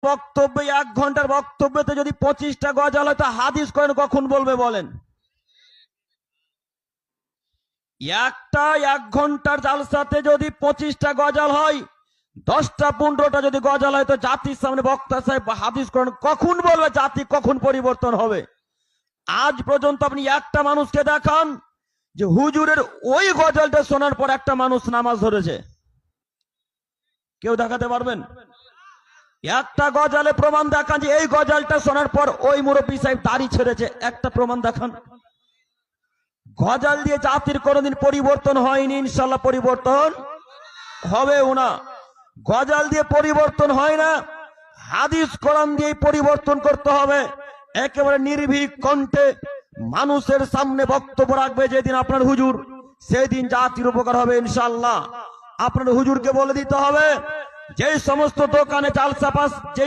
বক্তব্যে 1 ঘন্টার বক্তব্যতে যদি 25টা গজল হয় তা হাদিস কোরআন কখন বলবে বলেন? একটা 1 ঘন্টার জালসাতে যদি 25টা গজল হয়, 10টা 15টা যদি গজল হয় তো জাতির সামনে বক্তা সাহেব হাদিস কোরআন কখন বলবে? জাতি কখন পরিবর্তন হবে? আজ পর্যন্ত আপনি একটা মানুষকে দেখান যে হুজুরের ওই গজলটা শোনার পর একটা মানুষ নামাজ ধরেছে? কেউ দেখাতে পারবেন? একটা গজলে প্রমাণ দেখান যে এই গজলটা শোনার পর ওই মুরব্বী সাহেব দাড়ি ছেড়েছে, একটা প্রমাণ দেখান। গজল দিয়ে জাতির কোনোদিন পরিবর্তন হয়নি, ইনশাল্লাহ পরিবর্তন হবেও না। গজল দিয়ে পরিবর্তন হয় না, হাদিস কোরআন দিয়ে পরিবর্তন করতে হবে। একেবারে নির্ভীক কণ্ঠে মানুষের সামনে বক্তব্য রাখবে যেদিন আপনার হুজুর, সেদিন জাতির উপকার হবে ইনশাল্লাহ। আপনার হুজুরকে বলে দিতে হবে যে সমস্ত দোকানে জালসা পাস, যে